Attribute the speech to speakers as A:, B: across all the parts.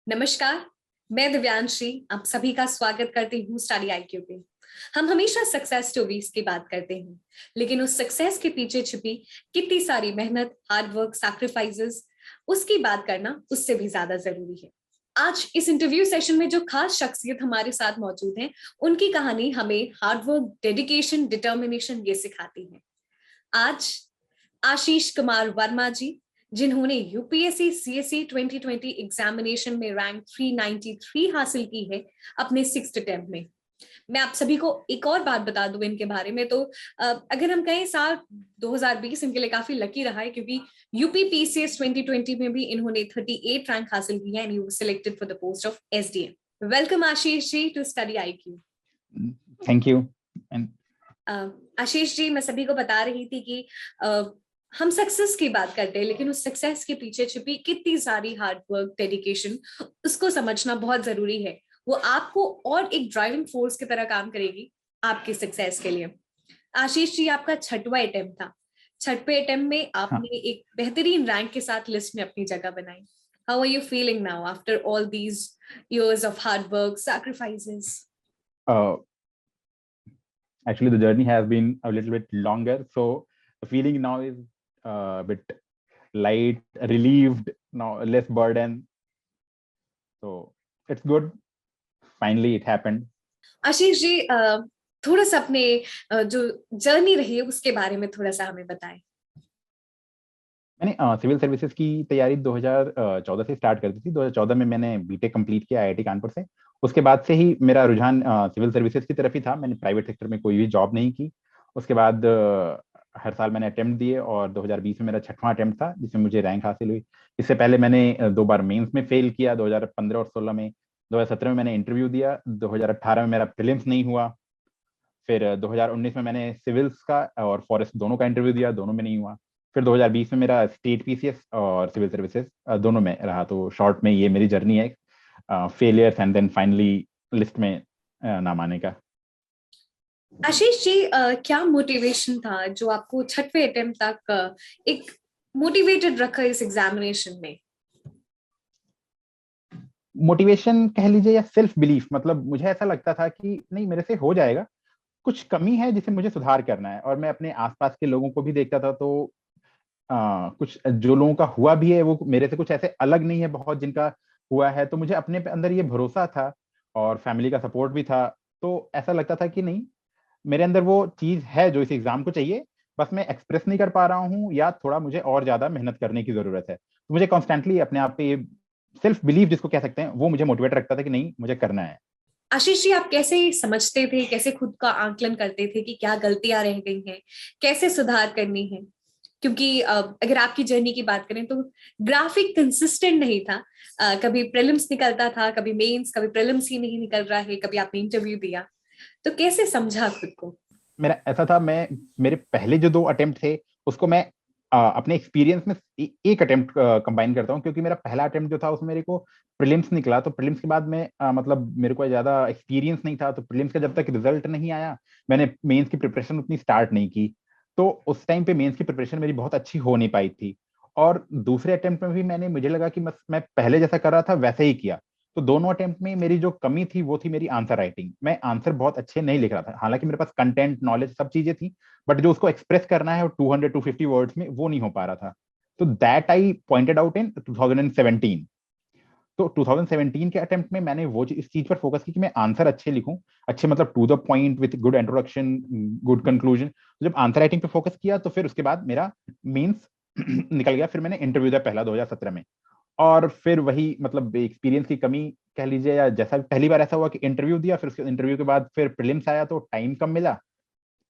A: नमस्कार, मैं दिव्यांशी आप सभी का स्वागत करती हूँ स्टडी आईक्यू पे। हम हमेशा सक्सेस स्टोरीज की बात करते हैं, लेकिन उस सक्सेस के पीछे छिपी कितनी सारी मेहनत, हार्ड वर्क, सैक्रिफाइसेस, उसकी बात करना उससे भी ज्यादा जरूरी है। आज इस इंटरव्यू सेशन में जो खास शख्सियत हमारे साथ मौजूद हैं, उनकी कहानी हमें हार्ड वर्क, डेडिकेशन, डिटर्मिनेशन ये सिखाती है। आज आशीष कुमार वर्मा जी, जिन्होंने यूपीएससी सीएससी 2020 एग्जामिनेशन में रैंक 393 हासिल की है अपने 6th अटेम्प्ट में। मैं आप सभी को एक और बात बता दूं इनके बारे में तो अगर हम कहें साल 2020 इनके लिए काफी लकी रहा है, क्योंकि यूपी पीसीएस 2020 में भी इन्होंने 38 रैंक हासिल की है and you selected for the post of SDM. Welcome Ashish ji to study IQ.
B: Thank you.
A: Ashish ji, मैं सभी को बता रही थी कि हम सक्सेस की बात करते हैं, लेकिन उस सक्सेस के पीछे छिपी कितनी सारी हार्ड वर्क, डेडिकेशन, उसको समझना बहुत जरूरी है। वो आपको और एक ड्राइविंग फोर्स की तरह काम करेगी आपके सक्सेस के लिए। आशीष जी, आपका 6वां अटेम्प्ट था। 6वें अटेम्प्ट में
B: हाँ,
A: आपने एक बेहतरीन रैंक के साथ लिस्ट में अपनी जगह बनाई। How are you feeling now after all these years of hard work, sacrifices?
B: actually the journey has been a little bit longer, so the feeling now is a bit light, relieved, now less burden. So it's good. Finally, it happened.
A: Ashish ji, थोड़ा सा अपने जो journey रही है उसके बारे में थोड़ा सा हमें बताएं।
B: मैंने सिविल सर्विसेज की तैयारी 2014 से स्टार्ट कर दी थी। 2014 में मैंने बीटेक कंप्लीट किया आईआईटी कानपुर से। उसके बाद से ही मेरा रुझान सिविल सर्विसेज की तरफ ही था। मैंने प्राइवेट सेक्टर में कोई भी जॉब नहीं की। उसके बाद हर साल मैंने अटेम्प्ट दिए और 2020 में मेरा 6वां अटेम्प्ट था जिसमें मुझे रैंक हासिल हुई। इससे पहले मैंने 2 बार मेंस में फेल किया, 2015 और 16 में। 2017 में मैंने इंटरव्यू दिया, 2018 में मेरा प्रीलिम्स नहीं हुआ। फिर 2019 में मैंने सिविल्स का और फॉरेस्ट दोनों का इंटरव्यू दिया, दोनों में नहीं हुआ। फिर 2020 में मेरा स्टेट पीसीएस और सिविल सर्विसेज दोनों में रहा। तो शॉर्ट में ये मेरी जर्नी है, failures and then finally list में नाम आने का।
A: आशीष जी, क्या मोटिवेशन था जो आपको 6वें अटेम्प्ट तक एक मोटिवेटेड रखा इस एग्जामिनेशन में?
B: मोटिवेशन कह लीजिए या सेल्फ बिलीफ। मतलब मुझे ऐसा लगता था कि नहीं, मेरे से हो जाएगा। कुछ कमी है जिसे मुझे सुधार करना है। और मैं अपने आसपास के लोगों को भी देखता था, तो कुछ जो लोगों का हुआ भी है वो मेरे से कुछ ऐसे अलग नहीं है बहुत जिनका हुआ है। तो मुझे अपने अंदर ये भरोसा था और फैमिली का सपोर्ट भी था। तो ऐसा लगता था कि नहीं, मेरे अंदर वो चीज है जो इस एग्जाम को चाहिए, बस मैं एक्सप्रेस नहीं कर पा रहा हूँ या थोड़ा मुझे और ज्यादा मेहनत करने की जरूरत है। तो मुझे कॉन्स्टेंटली अपने आप पे ये सेल्फ बिलीव जिसको कह सकते हैं वो मुझे मोटिवेट रखता था कि नहीं, मुझे करना है।
A: आशीष जी, आप कैसे समझते थे, कैसे खुद का आंकलन करते थे कि क्या गलतियां रह गई हैं, कैसे सुधार करनी है? क्योंकि अगर आपकी जर्नी की बात करें तो ग्राफिक कंसिस्टेंट नहीं था। कभी प्रीलिम्स निकलता था, कभी मेंस, कभी प्रीलिम्स ही नहीं निकल रहा है, कभी आपने इंटरव्यू दिया। तो कैसे समझा खुद को?
B: मेरा ऐसा था, मैं मेरे पहले जो 2 अटेम्प्ट थे उसको मैं अपने एक्सपीरियंस में एक अटेम्प्ट कंबाइन करता हूँ। क्योंकि मेरा पहला अटेम्प्ट जो था उसमें मेरे को प्रीलिम्स निकला। तो प्रीलिम्स के बाद में मतलब मेरे को ज्यादा एक्सपीरियंस नहीं था। तो प्रीलिम्स का जब तक रिजल्ट नहीं आया, मैंने मेंस की प्रिपरेशन उतनी स्टार्ट नहीं की। तो उस टाइम पे मेंस की प्रिपरेशन मेरी बहुत अच्छी हो नहीं पाई थी। और दूसरे अटेम्प्ट में भी मुझे लगा कि मैं पहले जैसा कर रहा था वैसे ही किया। तो दोनों अटेम्प्ट में मेरी जो कमी थी वो थी मेरी आंसर राइटिंग। मैं आंसर बहुत अच्छे नहीं लिख रहा था, हालांकि मेरे पास कंटेंट, नॉलेज, सब चीजें थी, बट जो उसको एक्सप्रेस करना है 200-250 वर्ड्स में वो नहीं हो पा रहा था। तो that I pointed out in 2017। तो 2017 के अटेम्प्ट में मैंने वो इस चीज पर फोकस की कि मैं आंसर अच्छे लिखूं, अच्छे मतलब to the point with good introduction, good conclusion. जब आंसर राइटिंग पे फोकस किया तो फिर उसके बाद मेरा मीन्स निकल गया। फिर मैंने इंटरव्यू दिया पहला 2017 में। और फिर वही मतलब एक्सपीरियंस की कमी कह लीजिए, या जैसा पहली बार ऐसा हुआ कि इंटरव्यू दिया, फिर उसके इंटरव्यू के बाद फिर प्रीलिम्स आया तो टाइम कम मिला।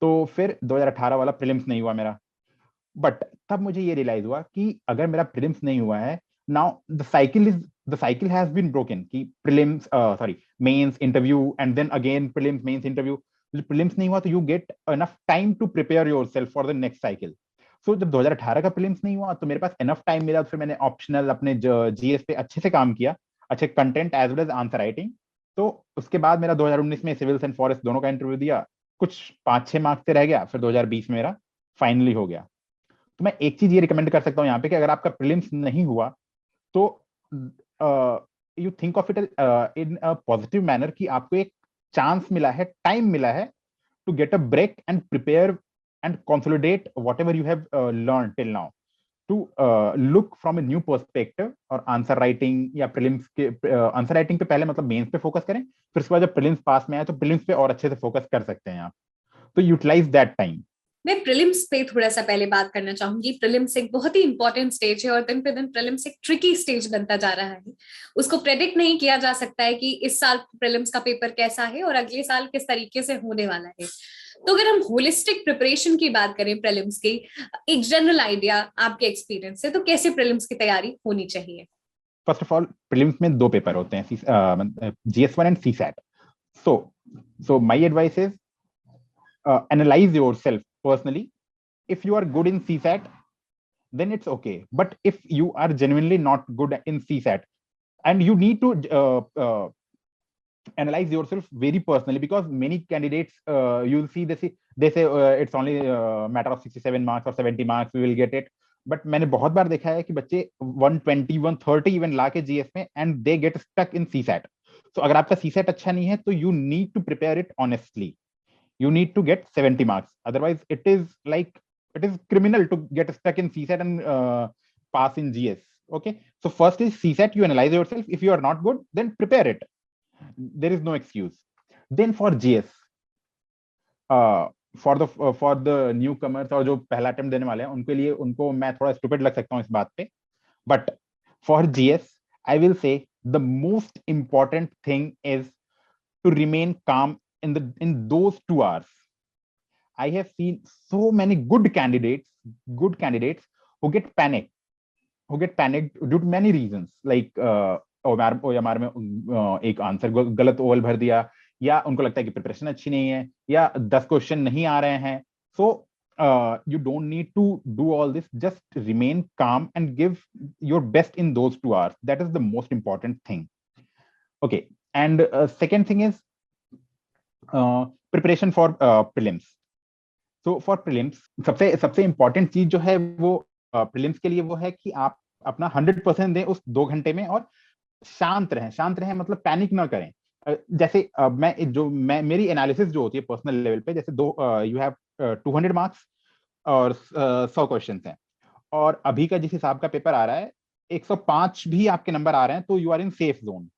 B: तो फिर 2018 वाला प्रीलिम्स नहीं हुआ मेरा। बट तब मुझे ये रियलाइज हुआ कि अगर मेरा प्रीलिम्स नहीं हुआ है, now the cycle has been broken कि prelims, sorry, mains, interview and then again prelims, mains, interview. Prelims नहीं हुआ तो you get enough time to prepare yourself for the next cycle. So जब 2018 का प्रीलिम्स नहीं हुआ तो मेरे पास एनफ टाइम मिला। तो फिर मैंने ऑप्शनल अपने जीएस पे अच्छे से काम किया, अच्छे content as well as answer writing. तो उसके बाद मेरा 2019 में सिविल्स एंड फॉरेस्ट दोनों का इंटरव्यू दिया, कुछ 5-6 मार्क्स से रह गया। फिर 2020 में मेरा फाइनली हो गया। तो मैं एक चीज ये रिकमेंड कर सकता हूँ यहाँ पे कि अगर आपका प्रीलिम्स नहीं हुआ तो you think of it in a positive manner कि आपको एक चांस मिला है, टाइम मिला है to get a break and prepare and consolidate whatever you have learned till now, to look from a new perspective. और आंसर राइटिंग या prelims के आंसर राइटिंग पे पहले मतलब मेंस पे फोकस करें, फिर उसके बाद जब प्रीलिम्स पास में आए तो प्रीलिम्स पे और अच्छे से फोकस कर सकते हैं आप, तो यूटिलाइज दैट टाइम।
A: मैं प्रीलिम्स पे थोड़ा सा पहले बात करना चाहूंगी। प्रीलिम्स एक बहुत ही इंपॉर्टेंट स्टेज है और दिन पे दिन प्रीलिम्स एक ट्रिकी स्टेज बनता जा रहा है। उसको प्रेडिक्ट नहीं किया जा सकता है कि इस साल प्रीलिम्स का पेपर कैसा है और अगले साल किस तरीके से होने वाला है। तो अगर हम होलिस्टिक प्रिपरेशन की बात करें प्रीलिम्स की, एक जनरल आइडिया आपके एक्सपीरियंस से, तो कैसे प्रीलिम्स की तैयारी होनी चाहिए?
B: फर्स्ट ऑफ ऑल प्रीलिम्स में दो पेपर होते हैं, GS1 and CSAT। So so my advice is analyze yourself personally. If you are good in CSAT, then it's okay. But if you are genuinely not good in CSAT, and you need to analyze yourself very personally, because many candidates, you'll see they say it's only a matter of 67 marks or 70 marks, we will get it. But मैंने बहुत बार देखा है कि बच्चे 120 130 even ला के GS में, and they get stuck in CSAT. So अगर आपका CSAT अच्छा नहीं है तो you need to prepare it honestly. You need to get 70 marks. Otherwise, it is criminal to get stuck in CSAT and pass in GS. Okay. So first is CSAT. You analyze yourself. If you are not good, then prepare it. There is no excuse. Then for GS, for the newcomers और जो पहला attempt देने वाले हैं उनके लिए, उनको मैं थोड़ा स्टूपिड लग सकता हूँ इस बात पे, but for GS, I will say the most important thing is to remain calm in those 2 hours. I have seen so many good candidates who get panicked due to many reasons, like OMR में एक answer गलत Oval भर दिया, या उनको लगता है कि प्रिपरेशन अच्छी नहीं है, या 10 क्वेश्चन नहीं आ रहे हैं. So you don't need to do all this. Just remain calm and give your best in those 2 hours. That is the most important thing. Okay. And second thing is preparation for prelims. So for prelims सबसे important चीज जो है वो prelims के लिए वो है कि आप अपना 100% दें उस 2 घंटे में, और शांत रहें मतलब पैनिक ना करें. जैसे मेरी एनालिसिस जो होती है पर्सनल लेवल पे, जैसे यू हैव 200 मार्क्स और 100 क्वेश्चन हैं, और अभी का जिस हिसाब का पेपर आ रहा है 105 भी आपके नंबर आ रहे हैं, तो you are in safe zone.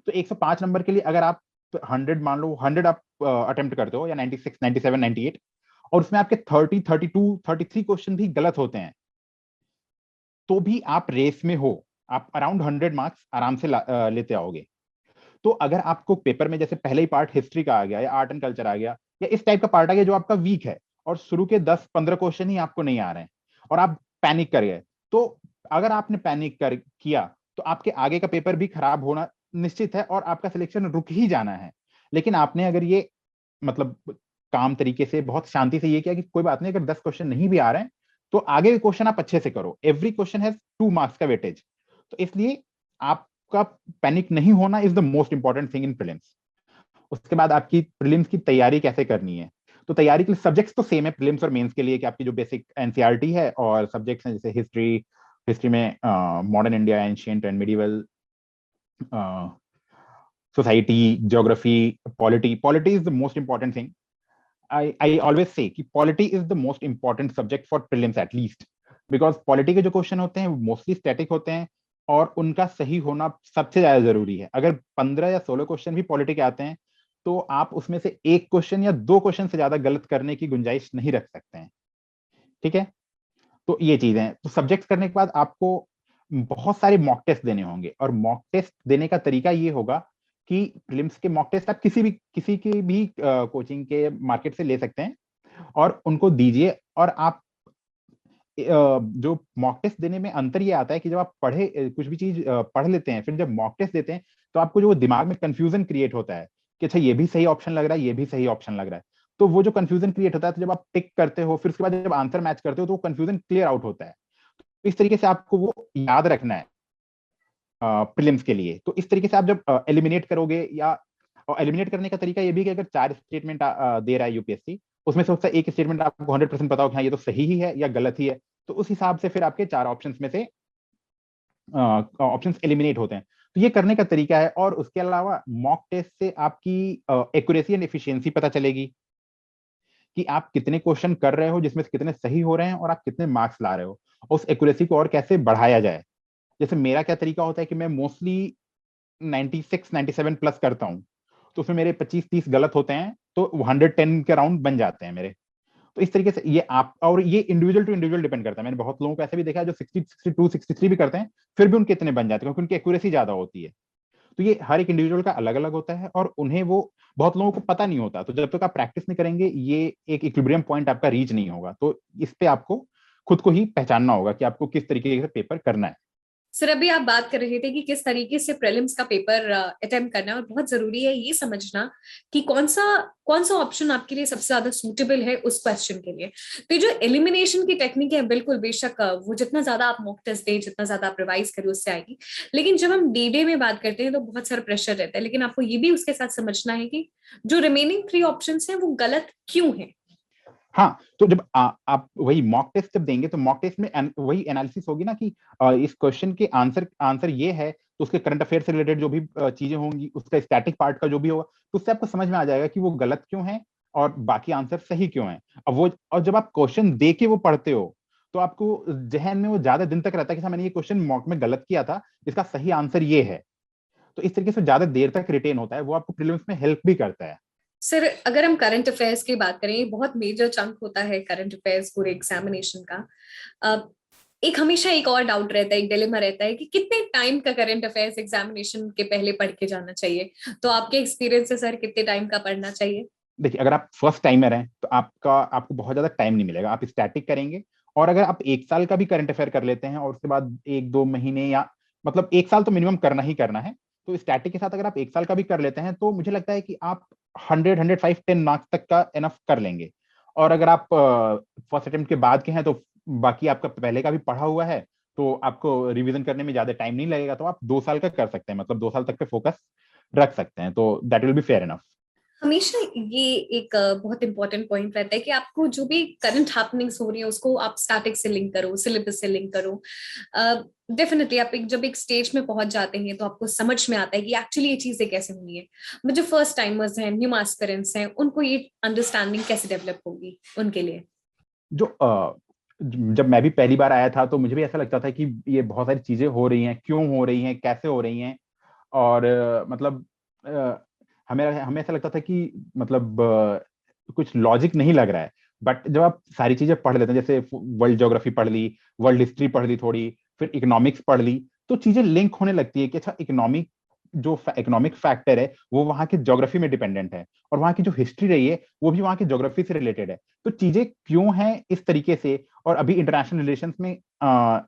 B: तो 105 नंबर के लिए अगर आप 100 मान लो 100 आप अटेम्प्ट करते हो, या 96 97 98, और उसमें आपके 30 32 33 क्वेश्चन भी गलत होते हैं, तो भी आप रेस में हो, आप अराउंड 100 मार्क्स आराम से लेते आओगे. तो अगर आपको पेपर में जैसे पहले ही पार्ट हिस्ट्री का आ गया, या आर्ट एंड कल्चर आ गया, या इस टाइप का पार्ट आ गया जो आपका वीक है, और शुरू के 10-15 क्वेश्चन ही आपको नहीं आ रहे हैं, और आप पैनिक कर गए, तो अगर आपने पैनिक किया तो आपके आगे का पेपर भी खराब होना निश्चित है, और आपका सिलेक्शन रुक ही जाना है. लेकिन आपने अगर ये मतलब काम तरीके से बहुत शांति से ये किया कि कोई बात नहीं, अगर 10 क्वेश्चन नहीं भी आ रहे हैं तो आगे के क्वेश्चन आप अच्छे से करो. एवरी क्वेश्चन हैज 2 मार्क्स का वेटेज, तो इसलिए आपका पैनिक नहीं होना is the most important thing in prelims. उसके बाद आपकी प्रीलिम्स की तैयारी कैसे करनी है, तो तैयारी के लिए सब्जेक्ट्स तो सेम है प्रीलिम्स और मेंस के लिए, कि आपकी जो बेसिक एनसीईआरटी है, और सब्जेक्ट्स हैं जैसे हिस्ट्री में modern India, ancient and medieval, society, geography, polity is the most important thing. I always say कि polity is the most important subject for prelims at least, because polity के जो question होते हैं mostly static होते हैं, और उनका सही होना सबसे ज्यादा जरूरी है. अगर 15 या 16 क्वेश्चन भी पॉलिटी के आते हैं तो आप उसमें से 1 क्वेश्चन या 2 क्वेश्चन से ज्यादा गलत करने की गुंजाइश नहीं रख सकते हैं. ठीक है, तो ये चीजें हैं. तो सब्जेक्ट करने के बाद आपको बहुत सारे मॉक टेस्ट देने होंगे, और मॉक टेस्ट देने का तरीका ये होगा कि प्रीलिम्स के मॉक टेस्ट आप किसी की भी कोचिंग के मार्केट से ले सकते हैं, और उनको दीजिए. और आप जो मॉक टेस्ट देने में अंतर ये आता है कि जब आप कुछ भी चीज पढ़ लेते हैं, फिर जब मॉक टेस्ट देते हैं तो आपको जो दिमाग में कंफ्यूजन क्रिएट होता है कि अच्छा ये भी सही ऑप्शन लग रहा है, ये भी सही ऑप्शन लग रहा है, तो वो जो कंफ्यूजन क्रिएट होता है, तो जब आप टिक करते हो फिर उसके बाद जब आंसर मैच करते हो तो वो कंफ्यूजन क्लियर आउट होता है. तो इस तरीके से आपको वो याद रखना है प्रीलिम्स के लिए. तो इस तरीके से आप जब एलिमिनेट करोगे, या एलिमिनेट करने का तरीका ये भी कि अगर 4 स्टेटमेंट दे रहा है यूपीएससी, उसमें से उसका एक स्टेटमेंट आपको 100% पता हो कि हाँ ये तो सही ही है या गलत ही है, तो उस हिसाब से फिर आपके 4 ऑप्शंस में से ऑप्शंस एलिमिनेट होते हैं. तो ये करने का तरीका है। और उसके अलावा मॉक टेस्ट से आपकी एक्यूरेसी एंड एफिशिएंसी पता चलेगी कि आप कितने क्वेश्चन कर रहे हो जिसमें से कितने सही हो रहे हैं और आप कितने मार्क्स ला रहे हो, और उस एक्यूरेसी को और कैसे बढ़ाया जाए। जैसे मेरा क्या तरीका होता है कि मैं मोस्टली 96 97 प्लस करता हूँ, तो उसमें मेरे 25-30 गलत होते हैं, तो 110 के राउंड बन जाते हैं मेरे। तो इस तरीके से ये आप, और ये इंडिविजुअल टू इंडिविजुअल डिपेंड करता है। मैंने बहुत लोगों को ऐसे भी देखा है जो 60 62 63 भी करते हैं, फिर भी उनके इतने बन जाते हैं, क्योंकि उनकी एक्यूरेसी ज्यादा होती है। तो ये हर एक इंडिविजुअल का अलग अलग होता है, और उन्हें वो बहुत लोगों को पता नहीं होता। तो जब तक आप प्रैक्टिस नहीं करेंगे, ये एक इक्विलिब्रियम पॉइंट आपका रीच नहीं होगा। तो इस पे आपको खुद को ही पहचानना होगा कि आपको किस तरीके से पेपर करना है।
A: सर अभी आप बात कर रहे थे कि किस तरीके से प्रीलिम्स का पेपर अटेम्प्ट करना है, और बहुत जरूरी है ये समझना कि कौन सा ऑप्शन आपके लिए सबसे ज्यादा सूटेबल है उस क्वेश्चन के लिए। तो ये जो एलिमिनेशन की टेक्निक है, बिल्कुल बेशक वो जितना ज्यादा आप मॉक टेस्ट दें, जितना ज्यादा आप रिवाइज करें, उससे आएगी। लेकिन जब हम डे में बात करते हैं तो बहुत सारा प्रेशर रहता है, लेकिन आपको ये भी उसके साथ समझना है कि जो रिमेनिंग 3 ऑप्शन है वो गलत क्यों है।
B: हाँ, तो जब आप वही मॉक टेस्ट जब देंगे, तो मॉक टेस्ट में वही एनालिसिस होगी ना कि इस क्वेश्चन के आंसर आंसर ये है, तो उसके करंट अफेयर से रिलेटेड जो भी चीजें होंगी, उसका स्टैटिक पार्ट का जो भी होगा, तो उससे आपको समझ में आ जाएगा कि वो गलत क्यों है और बाकी आंसर सही क्यों है। अब वो, और जब आप क्वेश्चन दे के वो पढ़ते हो, तो आपको जहन में वो ज्यादा दिन तक रहता है कि हाँ, मैंने ये क्वेश्चन मॉक में गलत किया था, इसका सही आंसर ये है। तो इस तरीके से ज्यादा देर तक रिटेन होता है, वो आपको प्रीलिम्स में हेल्प भी करता है।
A: सर अगर हम करंट अफेयर्स की बात करें, बहुत मेजर चंक होता है करंट अफेयर्स पूरे एग्जामिनेशन का। एक हमेशा एक और डाउट रहता है, एक डिलेमा रहता है कि कितने टाइम का करंट अफेयर्स एग्जामिनेशन के पहले पढ़ के जाना चाहिए। तो आपके एक्सपीरियंस से सर कितने टाइम का पढ़ना चाहिए।
B: देखिए, अगर आप फर्स्ट टाइमर हैं तो आपको बहुत ज्यादा टाइम नहीं मिलेगा, आप स्टैटिक करेंगे। और अगर आप 1 साल का भी करंट अफेयर कर लेते हैं और उसके बाद 1-2 महीने, या मतलब 1 साल तो मिनिमम करना ही करना है, तो स्टैटिक के साथ अगर आप 1 साल का भी कर लेते हैं, तो मुझे लगता है कि आप 100, 105, 10 मार्क्स तक का इनफ कर लेंगे। और अगर आप फर्स्ट अटेम्प्ट के बाद के हैं, तो बाकी आपका पहले का भी पढ़ा हुआ है, तो आपको रिवीजन करने में ज्यादा टाइम नहीं लगेगा, तो आप 2 साल का कर सकते हैं, मतलब 2 साल तक पे फोकस रख सकते हैं, तो that will be fair enough.
A: हमेशा ये एक बहुत इंपॉर्टेंट पॉइंट रहता है कि आपको जो भी करंट हैपनिंग्स हो रही है उसको आप स्टैटिक से लिंक करो, सिलेबस से लिंक करो। डेफिनेटली आप जब एक स्टेज में पहुंच जाते हैं तो आपको समझ में आता है कि एक्चुअली ये चीजें कैसे हुई है। बट जो फर्स्ट टाइमर्स हैं, न्यू एस्पिरेंट्स हैं, उनको ये अंडरस्टैंडिंग कैसे डेवलप होगी उनके लिए।
B: जो जब मैं भी पहली बार आया था, तो मुझे भी ऐसा लगता था कि ये बहुत सारी चीजें हो रही हैं, क्यों हो रही हैं, कैसे हो रही हैं। और मतलब अ, हमें हमें ऐसा लगता था कि मतलब कुछ लॉजिक नहीं लग रहा है। बट जब आप सारी चीजें पढ़ लेते हैं, जैसे वर्ल्ड ज्योग्राफी पढ़ ली, वर्ल्ड हिस्ट्री पढ़ ली थोड़ी, फिर इकोनॉमिक्स पढ़ ली, तो चीजें लिंक होने लगती है कि अच्छा, जो इकोनॉमिक फैक्टर है वो वहाँ के ज्योग्राफी में डिपेंडेंट है, और वहाँ की जो हिस्ट्री रही है वो भी वहाँ की ज्योग्राफी से रिलेटेड है। तो चीजें क्यों हैं इस तरीके से, और अभी इंटरनेशनल रिलेशंस में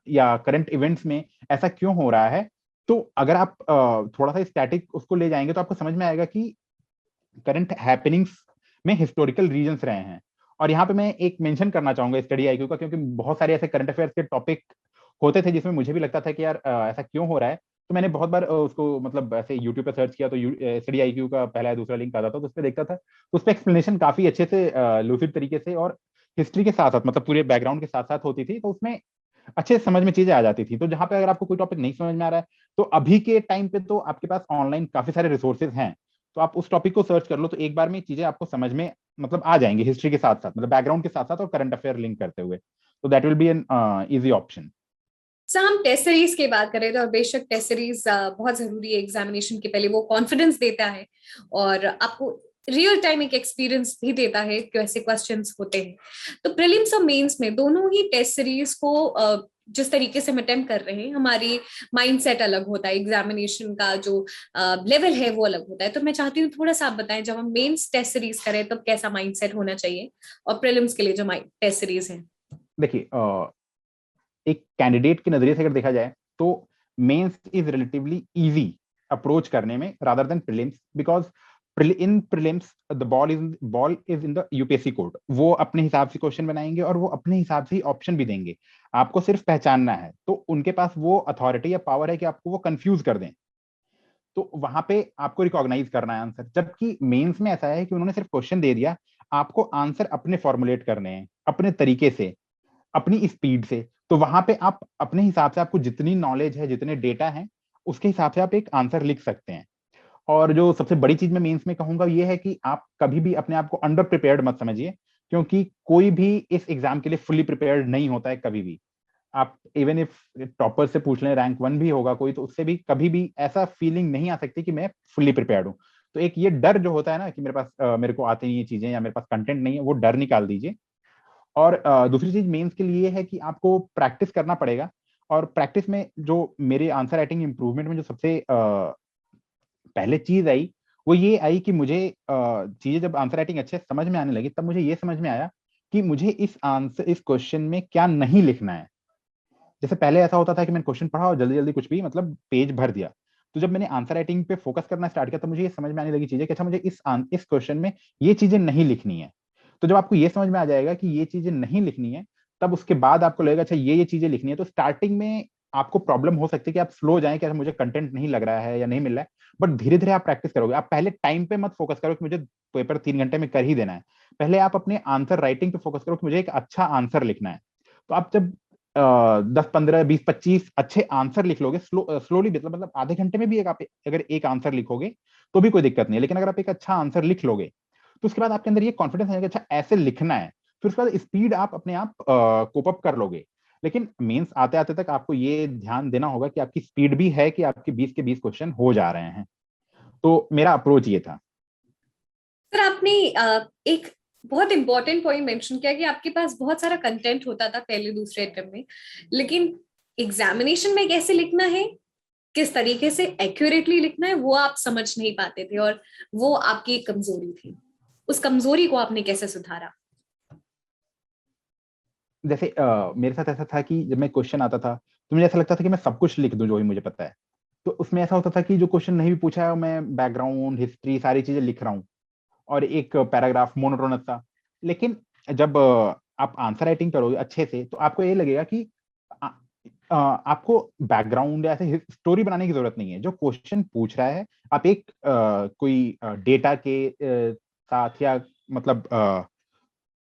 B: या करंट इवेंट्स में ऐसा क्यों हो रहा है। तो अगर आप थोड़ा सा स्टैटिक उसको ले जाएंगे, तो आपको समझ में आएगा कि करंट हैपनिंग्स में हिस्टोरिकल रीजंस रहे हैं। और यहाँ पे मैं एक मेंशन करना चाहूंगा स्टडी आईक्यू का, क्योंकि बहुत सारे ऐसे करंट अफेयर्स के टॉपिक होते थे जिसमें मुझे भी लगता था कि यार ऐसा क्यों हो रहा है। तो मैंने बहुत बार उसको मतलब ऐसे यूट्यूब पे सर्च किया, तो स्टडी आईक्यू का पहला या दूसरा लिंक आता था, तो उस पर देखता था, तो उस पर एक्सप्लेनेशन काफी अच्छे से लूसिड तरीके से और हिस्ट्री के साथ साथ, मतलब पूरे बैकग्राउंड के साथ साथ होती थी, तो उसमें अच्छे से समझ में चीजें आ जाती थी। तो जहां पे अगर आपको कोई टॉपिक नहीं समझ में आ रहा है, तो अभी के टाइम पे तो आपके पास ऑनलाइन काफी सारे रिसोर्सेज हैं, तो आप उस टॉपिक को सर्च कर लो, तो एक बार में चीजें आपको समझ में मतलब आ जाएंगी, हिस्ट्री के साथ साथ, मतलब बैकग्राउंड के साथ साथ और करंट अफेयर लिंक करते हुए। तो that will be an easy option.
A: Sir हम टेस्ट सीरीज की बात करें तो, और बेशक टेस्ट सीरीज बहुत जरूरी है एग्जामिनेशन के पहले, वो कॉन्फिडेंस देता है और आपको रियल टाइम एक एक्सपीरियंस भी देता है कि ऐसे क्वेश्चंस होते हैं। तो प्रीलिम्स और मेंस में दोनों ही टेस्ट सीरीज को जिस तरीके से हम अटेम्प्ट कर रहे हैं, हमारी माइंडसेट अलग होता है, एग्जामिनेशन का जो लेवल है वो अलग होता है। तो मैं चाहती हूँ थोड़ा सा आप बताएं, जब हम मेंस टेस्ट सीरीज करें तो कैसा माइंडसेट होना चाहिए, और प्रीलिम्स के लिए जो टेस्ट सीरीज है।
B: देखिए, एक कैंडिडेट के नजरिए से अगर देखा जाए, तो mains is relatively easy approach करने में rather than prelims, because in prelims the ball is in the UPSC court. वो अपने हिसाब से क्वेश्चन बनाएंगे और वो अपने हिसाब से ही ऑप्शन भी देंगे, आपको सिर्फ पहचानना है। तो उनके पास वो अथॉरिटी या पावर है कि आपको वो कंफ्यूज कर दें, तो वहां पे आपको रिकॉग्नाइज करना है आंसर। जबकि मेंस में ऐसा है कि उन्होंने सिर्फ क्वेश्चन दे दिया, आपको आंसर अपने फॉर्मुलेट करने हैं, अपने तरीके से, अपनी स्पीड से। तो वहां पे आप अपने हिसाब से, आपको जितनी नॉलेज है, जितने डेटा हैं, उसके हिसाब से आप एक आंसर लिख सकते हैं। और जो सबसे बड़ी चीज मैं मेंस में कहूंगा ये है कि आप कभी भी अपने आप को अंडर प्रिपेयर्ड मत समझिए, क्योंकि कोई भी इस एग्जाम के लिए फुल्ली प्रिपेयर्ड नहीं होता है कभी भी। आप इवन इफ टॉपर से पूछ लें, रैंक 1 भी होगा कोई, तो उससे भी कभी भी ऐसा फीलिंग नहीं आ सकती कि मैं फुल्ली प्रिपेयर्ड हूँ। तो एक ये डर जो होता है ना कि मेरे पास मेरे को आती नहीं ये चीजें या मेरे पास कंटेंट नहीं है, वो डर निकाल दीजिए। और दूसरी चीज मेंस के लिए है कि आपको प्रैक्टिस करना पड़ेगा। और प्रैक्टिस में जो मेरे आंसर राइटिंग इंप्रूवमेंट में जो सबसे पहले चीज आई, वो ये आई कि मुझे चीजें जब आंसर राइटिंग अच्छे से समझ में आने लगी, तब मुझे ये समझ में आया कि मुझे इस क्वेश्चन में क्या नहीं लिखना है। जैसे पहले ऐसा होता था कि मैंने क्वेश्चन पढ़ा और जल्दी जल्दी कुछ भी मतलब पेज भर दिया। तो जब मैंने आंसर राइटिंग पे फोकस करना स्टार्ट किया, तो मुझे ये समझ में आने लगी चीजें कि अच्छा मुझे इस क्वेश्चन में ये चीजें नहीं लिखनी है। तो जब आपको ये समझ में आ जाएगा कि ये चीजें नहीं लिखनी है, तब उसके बाद आपको लगेगा अच्छा ये चीजें लिखनी है। तो स्टार्टिंग में आपको प्रॉब्लम हो सकती है कि आप स्लो जाएं कि मुझे कंटेंट नहीं लग रहा है या नहीं मिल रहा है, बट धीरे धीरे आप प्रैक्टिस करोगे। आप पहले टाइम पे मत फोकस करो कि मुझे पेपर 3 घंटे में कर ही देना है। पहले आप अपने आंसर राइटिंग पे फोकस करो कि मुझे एक अच्छा आंसर लिखना है। तो आप जब 10 15 20 25 अच्छे आंसर लिख लोगे, स्लोली मतलब आधे घंटे में भी आप अगर एक आंसर लिखोगे तो भी कोई दिक्कत नहीं है। लेकिन अगर आप एक अच्छा आंसर लिख लोगे, तो उसके बाद आपके अंदर ये कॉन्फिडेंस आएगा अच्छा ऐसे लिखना है। फिर उसके बाद स्पीड आप अपने आप कोप अप कर लोगे। लेकिन मेंस आते आते तक आपको ये ध्यान देना होगा कि आपकी स्पीड भी है कि आपके 20 के 20 क्वेश्चन हो जा रहे हैं। तो मेरा अप्रोच ये था।
A: सर आपने एक बहुत इंपॉर्टेंट पॉइंट मेंशन किया कि आपके पास बहुत सारा कंटेंट होता था पहले दूसरे अटेम्प्ट में, लेकिन एग्जामिनेशन में कैसे लिखना है, किस तरीके से एक्यूरेटली लिखना है, वो आप समझ नहीं पाते थे, और वो आपकी एक कमजोरी थी। उस कमजोरी को आपने कैसे सुधारा?
B: जैसे मेरे साथ ऐसा था कि जब मैं क्वेश्चन आता था, तो मुझे ऐसा लगता था कि मैं सब कुछ लिख दूं जो भी मुझे पता है। तो उसमें ऐसा होता था कि जो क्वेश्चन नहीं भी पूछा है, मैं बैकग्राउंड हिस्ट्री सारी चीजें लिख रहा हूँ और एक पैराग्राफ मोनोटोनस था। लेकिन जब आप आंसर राइटिंग करोगे अच्छे से, तो आपको ये लगेगा कि आ, आपको बैकग्राउंड या ऐसे स्टोरी बनाने की जरूरत नहीं है। जो क्वेश्चन पूछ रहा है, आप एक कोई डेटा के साथ या मतलब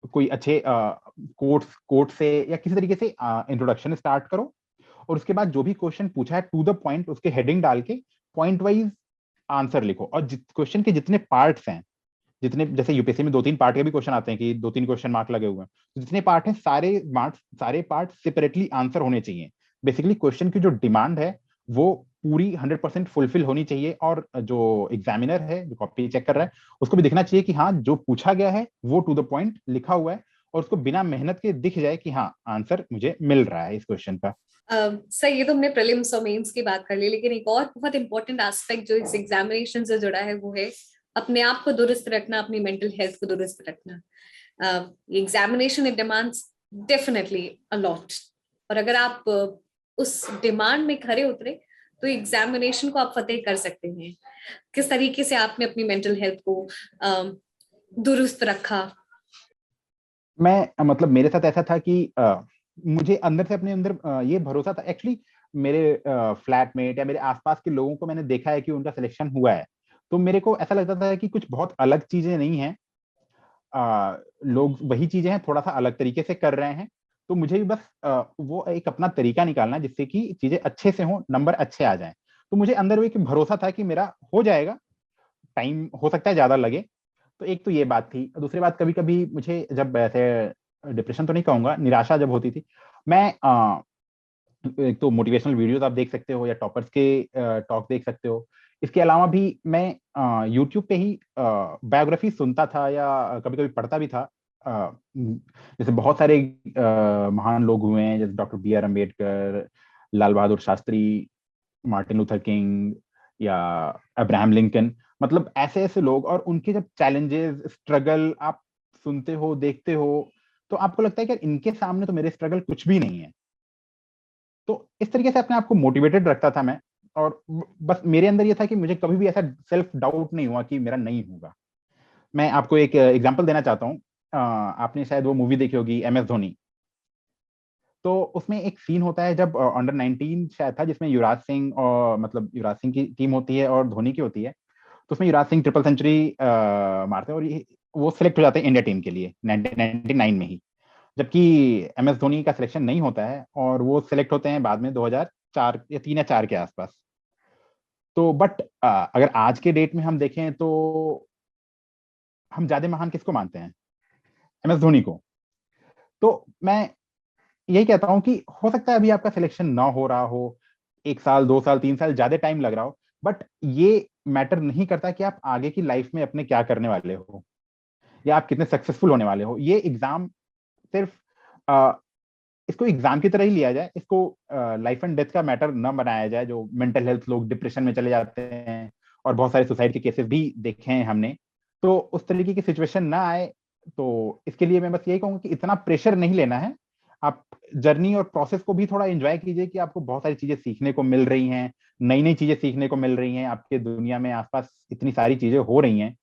B: कोई अच्छे कोट से या किसी तरीके से इंट्रोडक्शन स्टार्ट करो। और उसके बाद जो भी क्वेश्चन पूछा है टू द पॉइंट उसके हेडिंग डाल के पॉइंट वाइज आंसर लिखो। और क्वेश्चन के जितने पार्ट्स हैं, जितने जैसे यूपीएससी में 2 3 पार्ट के भी क्वेश्चन आते हैं कि 2 3 क्वेश्चन मार्क लगे हुए हैं, तो जितने पार्ट हैं सारे पार्ट सेपरेटली आंसर होने चाहिए। बेसिकली क्वेश्चन की जो डिमांड है वो पूरी 100% फुलफिल होनी चाहिए। और जो एग्जामिनर है जो कॉपी चेक कर रहा है, उसको भी दिखना चाहिए कि हाँ जो पूछा गया है वो टू द पॉइंट लिखा हुआ है, और उसको बिना मेहनत के दिख जाए कि हाँ आंसर मुझे मिल रहा है इस क्वेश्चन का।
A: सर ये तो हमने प्रीलिम्स और मेंस की बात कर ली, लेकिन एक और बहुत इंपॉर्टेंट एस्पेक्ट जो इस एग्जामिनेशन से जुड़ा है वो है अपने आप को दुरुस्त रखना, अपनी मेंटल हेल्थ को दुरुस्त रखना। Examination it demands definitely a lot, और अगर आप उस डिमांड में खरे उतरे तो एग्जामिनेशन को आप फतेह कर सकते हैं। किस तरीके से आपने अपनी मेंटल हेल्थ को दुरुस्त रखा?
B: मैं मतलब मेरे साथ ऐसा था कि मुझे अंदर से अपने अंदर ये भरोसा था एक्चुअली। मेरे फ्लैटमेट या मेरे आसपास के लोगों को मैंने देखा है कि उनका सिलेक्शन हुआ है। तो मेरे को ऐसा लगता था कि कुछ बहुत अलग चीजें नहीं हैं, लोग वही चीजें हैं थोड़ा सा अलग तरीके से कर रहे हैं। तो मुझे भी बस वो एक अपना तरीका निकालना है जिससे कि चीजें अच्छे से हों, नंबर अच्छे आ जाएं। तो मुझे अंदर वो एक भरोसा था कि मेरा हो जाएगा। टाइम हो सकता है ज्यादा लगे। तो एक तो ये बात थी। दूसरी बात, कभी कभी मुझे जब ऐसे डिप्रेशन तो नहीं कहूंगा, निराशा जब होती थी, मैं एक तो मोटिवेशनल वीडियोस आप देख सकते हो या टॉपर्स के टॉक देख सकते हो। इसके अलावा भी मैं यूट्यूब पे ही बायोग्राफी सुनता था या कभी कभी पढ़ता भी था। जैसे बहुत सारे महान लोग हुए हैं, जैसे doctor B R Ambedkar, Lal Bahadur Shastri, Martin Luther King या अब्राहम लिंकन। मतलब ऐसे ऐसे लोग, और उनके जब चैलेंजेस स्ट्रगल आप सुनते हो देखते हो, तो आपको लगता है कि यार इनके सामने तो मेरे स्ट्रगल कुछ भी नहीं है। तो इस तरीके से अपने आप को मोटिवेटेड रखता था मैं। और बस मेरे अंदर ये था कि मुझे कभी भी ऐसा सेल्फ डाउट नहीं हुआ कि मेरा नहीं होगा। मैं आपको एक एग्जांपल देना चाहता हूँ। आपने शायद वो मूवी देखी होगी MS धोनी। तो उसमें एक सीन होता है जब अंडर 19 शायद था, जिसमें युवराज सिंह और मतलब युवराज सिंह की टीम होती है और धोनी की होती है। तो उसमें युवराज सिंह ट्रिपल सेंचुरी मारते हैं और वो सिलेक्ट हो जाते हैं इंडिया टीम के लिए 1999 में ही। जबकि MS धोनी का सिलेक्शन नहीं होता है और वो सिलेक्ट होते हैं बाद में 2004 या 3 या 4 के आसपास। तो बट अगर आज के डेट में हम देखें तो हम ज्यादा महान किसको मानते हैं? MS धोनी को। तो मैं यही कहता हूं कि हो सकता है अभी आपका सिलेक्शन ना हो रहा हो, 1 साल 2 साल 3 साल ज्यादा टाइम लग रहा हो, बट ये मैटर नहीं करता कि आप आगे की लाइफ में अपने क्या करने वाले हो या आप कितने सक्सेसफुल होने वाले हो। ये एग्जाम सिर्फ अ, इसको एग्जाम की तरह ही लिया जाए, इसको लाइफ एंड डेथ का मैटर न बनाया जाए। जो मेंटल हेल्थ लोग डिप्रेशन में चले जाते हैं और बहुत सारे सुसाइड के केसेस भी देखे हैं हमने, तो उस तरीके की सिचुएशन ना आए। तो इसके लिए मैं बस यही कहूंगा कि इतना प्रेशर नहीं लेना है। आप जर्नी और प्रोसेस को भी थोड़ा एंजॉय कीजिए कि आपको बहुत सारी चीजें सीखने को मिल रही हैं, नई नई चीजें सीखने को मिल रही हैं, आपके दुनिया में आसपास इतनी सारी चीजें हो रही हैं।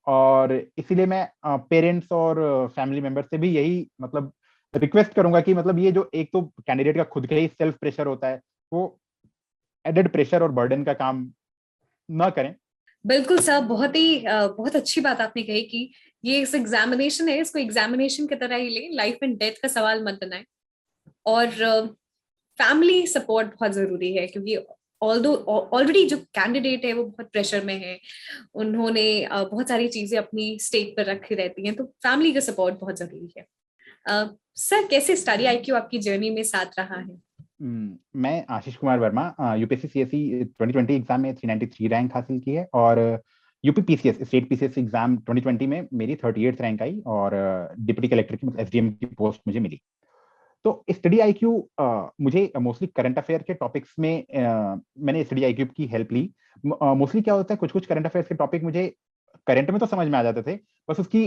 B: और इसीलिए मैं पेरेंट्स और फैमिली मेंबर से भी यही मतलब रिक्वेस्ट करूंगा कि मतलब ये जो एक तो कैंडिडेट का खुद का ही सेल्फ प्रेशर होता है, वो एडेड प्रेशर और बर्डन का काम ना करें।
A: बिल्कुल सर, बहुत अच्छी बात आपने कही कि ये इस एग्जामिनेशन है, इसको एग्जामिनेशन की तरह ही ले, लाइफ एंड डेथ का सवाल मत बनाए। और फैमिली सपोर्ट बहुत जरूरी है, क्योंकि ऑल्दो ऑलरेडी जो कैंडिडेट है वो बहुत प्रेशर में है, उन्होंने बहुत सारी चीजें अपनी स्टेक पर रखी रहती हैं, तो फैमिली का सपोर्ट बहुत जरूरी है। सर, कैसे स्टडी आईक्यू आपकी जर्नी में साथ रहा है?
B: मैं Ashish Kumar Verma, UPSC CSE 2020 exam में 393 रैंक हासिल की है, और UP PCS state PCS exam 2020 में मेरी 38th रैंक आई, और डिप्टी कलेक्टर की एसडीएम की पोस्ट मुझे मिली। तो स्टडी आईक्यू मुझे मोस्टली करंट अफेयर के टॉपिक्स में मैंने स्टडी आईक्यू की हेल्प ली। मोस्टली क्या होता है, कुछ कुछ करंट अफेयर्स के टॉपिक मुझे करंट में तो समझ में आ जाते थे, बस उसकी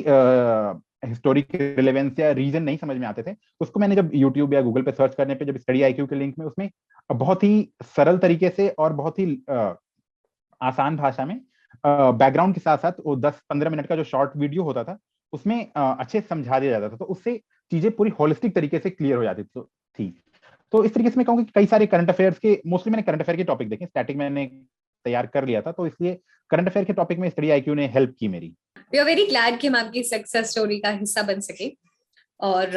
B: हिस्टोरिक रिलेवेंस या रीजन नहीं समझ में आते थे। तो उसको मैंने जब यूट्यूब या गूगल पे सर्च करने पे, जब स्टडी आईक्यू के लिंक में उसमें बहुत ही सरल तरीके से और बहुत ही आसान भाषा में बैकग्राउंड के साथ साथ वो 10-15 मिनट का जो शॉर्ट वीडियो होता था उसमें अच्छे से समझा दिया जाता था, तो उससे चीजें पूरी होलिस्टिक तरीके से क्लियर हो जाती थी। तो इस तरीके से मैं कहूँगा कि कई सारे करंट अफेयर्स के, मोस्टली मैंने करंट अफेयर के टॉपिक देखे, स्टैटिक मैंने तैयार कर लिया था, तो इसलिए करंट अफेयर के टॉपिक में स्टडी आईक्यू ने हेल्प की मेरी।
A: वी आर वेरी ग्लैड कि हम आपकी सक्सेस स्टोरी का हिस्सा बन सके। और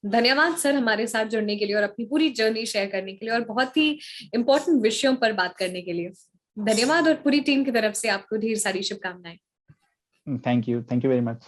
A: धन्यवाद सर हमारे साथ जुड़ने के लिए और अपनी पूरी जर्नी शेयर करने के लिए और बहुत ही इंपॉर्टेंट विषयों पर बात करने के लिए। धन्यवाद, और पूरी टीम की तरफ से आपको ढेर सारी शुभकामनाएं।
B: Thank you very much.